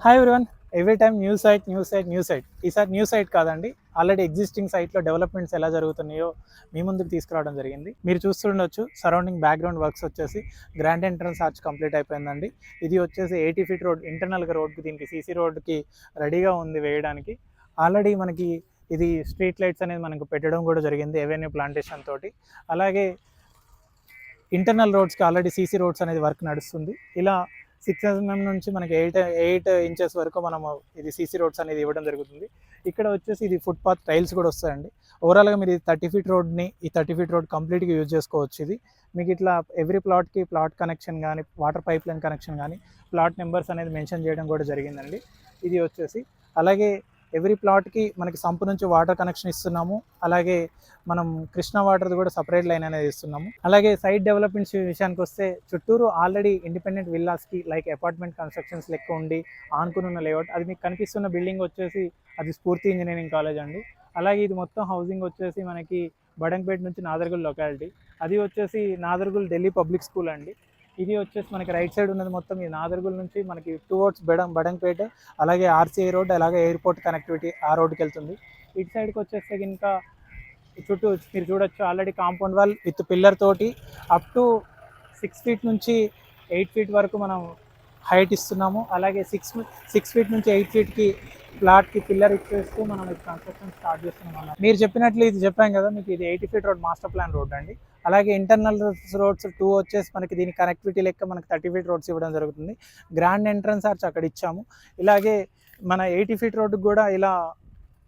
Hi everyone. Every time new site ఈసారి new site కాదండి, already existing సైట్లో developments ఎలా జరుగుతున్నాయో మీ ముందుకు తీసుకురావడం జరిగింది. మీరు చూస్తుండొచ్చు సరౌండింగ్ బ్యాక్గ్రౌండ్ వర్క్స్ వచ్చేసి గ్రాండ్ ఎంట్రన్స్ ఆర్చ్ కంప్లీట్ అయిపోయిందండి. ఇది వచ్చేసి 80 ఫీట్ రోడ్, ఇంటర్నల్గా రోడ్కి దీనికి సీసీ రోడ్కి రెడీగా ఉంది వేయడానికి. ఆల్రెడీ మనకి ఇది స్ట్రీట్ లైట్స్ అనేది మనకు పెట్టడం కూడా జరిగింది ఎవెన్యూ ప్లాంటేషన్ తోటి. అలాగే ఇంటర్నల్ రోడ్స్కి ఆల్రెడీ సీసీ రోడ్స్ అనేది వర్క్ నడుస్తుంది. ఇలా 6 mm నుంచి మనకి 8 inches వరకు మనము ఇది సీసీ రోడ్స్ అనేది ఇవ్వడం జరుగుతుంది. ఇక్కడ వచ్చేసి ఇది ఫుట్పాత్ టైల్స్ కూడా వస్తాయండి. ఓవరాల్గా మీరు 30 ఫీట్ రోడ్ని 30 ఫీట్ రోడ్ కంప్లీట్గా యూజ్ చేసుకోవచ్చు. ఇది మీకు ఇట్లా ఎవ్రీ ప్లాట్కి ప్లాట్ కనెక్షన్ కానీ, వాటర్ పైప్ లైన్ కనెక్షన్ కానీ, ప్లాట్ నెంబర్స్ అనేది మెన్షన్ చేయడం కూడా జరిగిందండి. ఇది వచ్చేసి అలాగే ఎవ్రీ ప్లాట్కి మనకి సంపు నుంచి వాటర్ కనెక్షన్ ఇస్తున్నాము. అలాగే మనం కృష్ణ వాటర్ది కూడా సపరేట్ లైన్ అనేది ఇస్తున్నాము. అలాగే సైట్ డెవలప్మెంట్స్ విషయానికి వస్తే చుట్టూరు ఆల్రెడీ ఇండిపెండెంట్ విల్లాస్కి లైక్ అపార్ట్మెంట్ కన్స్ట్రక్షన్స్ లెక్క ఉండి ఆనుకుని ఉన్న లేఅవుట్. అది మీకు కనిపిస్తున్న బిల్డింగ్ వచ్చేసి అది స్ఫూర్తి ఇంజనీరింగ్ కాలేజ్ అండి. అలాగే ఇది మొత్తం హౌసింగ్ వచ్చేసి మనకి బడంగపేట నుంచి నాదర్గుల్ లొకాలిటీ. అది వచ్చేసి నాదర్గుల్ ఢిల్లీ పబ్లిక్ స్కూల్ అండి. ఇది వచ్చేసి మనకి రైట్ సైడ్ ఉన్నది మొత్తం ఈ నాదర్గుల్ నుంచి మనకి టువర్డ్స్ బడంగపేట, అలాగే ఆర్సీఐ రోడ్, అలాగే ఎయిర్పోర్ట్ కనెక్టివిటీ ఆ రోడ్కి వెళ్తుంది. ఇటు సైడ్కి వచ్చేస్తే ఇంకా చుట్టూ మీరు చూడొచ్చు already compound wall with pillar తోటి అప్ టు 6 ఫీట్ నుంచి 8 ఫీట్ వరకు మనం హైట్ ఇస్తున్నాము. అలాగే 6 ఫీట్ నుంచి 8 ఫీట్కి ప్లాట్కి పిల్లర్ ఇచ్చేస్తూ మనం ఇది కన్స్ట్రక్షన్ స్టార్ట్ చేస్తున్నాం. మీరు చెప్పినట్లు ఇది చెప్పాం కదా, మీకు ఇది 80 feet road master plan road అండి. అలాగే ఇంటర్నల్ రోడ్స్ 2 వచ్చేసి మనకి దీని కనెక్టివిటీ లెక్క మనకి 30 ఫీట్ రోడ్స్ ఇవ్వడం జరుగుతుంది. గ్రాండ్ ఎంట్రన్స్ ఆర్చ్ అక్కడ ఇచ్చాము. ఇలాగే మన 80 ఫీట్ రోడ్డుకి కూడా ఇలా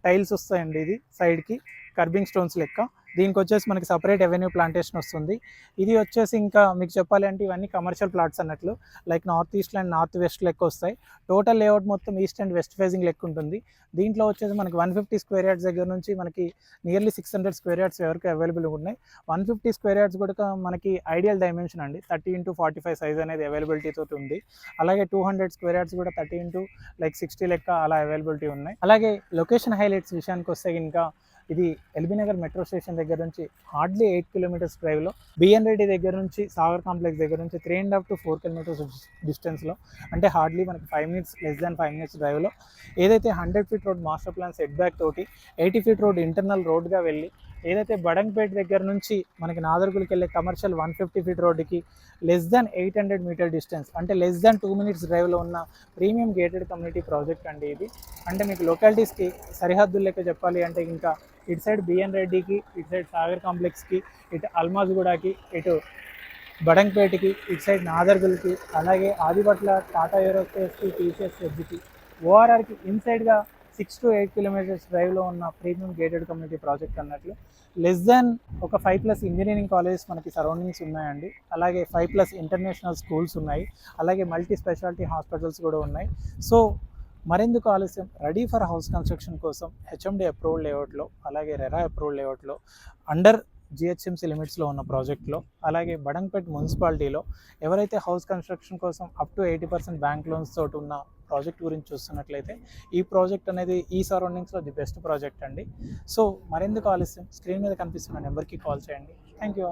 టైల్స్ వస్తాయండి. ఇది సైడ్కి కర్బింగ్ స్టోన్స్ లెక్క. దీనికి వచ్చేసి మనకి సపరేట్ ఎవెన్యూ ప్లాంటేషన్ వస్తుంది. ఇది వచ్చేసి ఇంకా మీకు చెప్పాలి అంటే ఇవన్నీ కమర్షియల్ ప్లాట్స్ అన్నట్లు, like north east and north west లెక్క వస్తాయి. టోటల్ లేఅవుట్ మొత్తం ఈస్ట్ అండ్ వెస్ట్ ఫేజింగ్ లెక్క ఉంటుంది. దీంట్లో వచ్చేసి మనకి 150 స్క్వేర్ యార్డ్స్ దగ్గర నుంచి మనకి నియర్లీ 600 స్క్వేర్ యార్డ్స్ వరకు అవైలబుల్ ఉన్నాయి. 150 స్క్వేర్ యార్డ్స్ కూడా మనకి ఐడియల్ డైమెన్షన్ అండి. 30x45 సైజ్ అనేది అవైలబిలిటీతో ఉంది. అలాగే 200 స్క్వేర్ యార్డ్స్ కూడా 30x60 లెక్క అలా అవైలబిలిటీ ఉన్నాయి. అలాగే లొకేషన్ హైలైట్స్ విషయానికి వస్తే ఇంకా ఇది ఎల్బీ నగర్ మెట్రో స్టేషన్ దగ్గర నుంచి హార్డ్లీ 8 కిలోమీటర్స్ డ్రైవ్లో, బిఎన్ రెడ్డి దగ్గర నుంచి సాగర్ కాంప్లెక్స్ దగ్గర నుంచి 3.5 to 4 కిలోమీటర్స్ డిస్టెన్స్లో, అంటే హార్డ్లీ మనకి 5 minutes, లెస్ దాన్ 5 minutes డ్రైవ్లో ఏదైతే 100 feet road master plan set back తోటి 80 ఫీట్ రోడ్ ఇంటర్నల్ రోడ్గా వెళ్ళి ఏదైతే బడంగపేట దగ్గర నుంచి మనకి నాదర్గుల్కి వెళ్ళే కమర్షియల్ 150 ఫీట్ రోడ్డుకి లెస్ దాన్ 800 మీటర్ డిస్టెన్స్, అంటే లెస్ దాన్ 2 minutes డ్రైవ్లో ఉన్న ప్రీమియం గేటెడ్ కమ్యూనిటీ ప్రాజెక్ట్ అండి ఇది. అంటే మీకు లొకాలిటీస్కి సరిహద్దులు లెక్క చెప్పాలి అంటే ఇంకా ఇటు సైడ్ బిఎన్ రెడ్డికి, ఇటు సైడ్ సాగర్ కాంప్లెక్స్కి, ఇటు అల్మాజ్గూడకి, ఇటు బడంగపేటకి, ఇటు సైడ్ నాదర్గుల్కి, అలాగే ఆదిపట్ల టాటా ఏరోస్పేస్కి, టీసీఎస్ ఎడ్జ్కి, ఓఆర్ఆర్కి ఇన్సైడ్గా 6 to 8 కిలోమీటర్స్ డ్రైవ్లో ఉన్న ప్రీమియం గేటెడ్ కమ్యూనిటీ ప్రాజెక్ట్ అన్నట్లు. లెస్ దాన్ ఒక 5+ ఇంజనీరింగ్ కాలేజెస్ మనకి సరౌండింగ్స్ ఉన్నాయండి. అలాగే 5+ ఇంటర్నేషనల్ స్కూల్స్ ఉన్నాయి. అలాగే మల్టీ స్పెషాలిటీ హాస్పిటల్స్ కూడా ఉన్నాయి. సో మరెందుకు ఆలస్యం, రెడీ ఫర్ హౌస్ కన్స్ట్రక్షన్ కోసం హెచ్ఎండి అప్రూవ్డ్ లేఅవుట్లో, అలాగే రెరా అప్రూవ్డ్ లేఅవుట్లో, అండర్ జిహెచ్ఎంసీ లిమిట్స్లో ఉన్న ప్రాజెక్ట్లో, అలాగే బడంగపేట్ మున్సిపాలిటీలో ఎవరైతే హౌస్ కన్స్ట్రక్షన్ కోసం అప్ టు 80% బ్యాంక్ లోన్స్ తోటి ఉన్న ప్రాజెక్ట్ గురించి చూస్తున్నట్లయితే ఈ ప్రాజెక్ట్ అనేది ఈ సరౌండింగ్స్లో ది బెస్ట్ ప్రాజెక్ట్ అండి. సో మరెందుకు ఆలస్యం, స్క్రీన్ మీద కనిపిస్తున్న నెంబర్కి కాల్ చేయండి. Thank you all.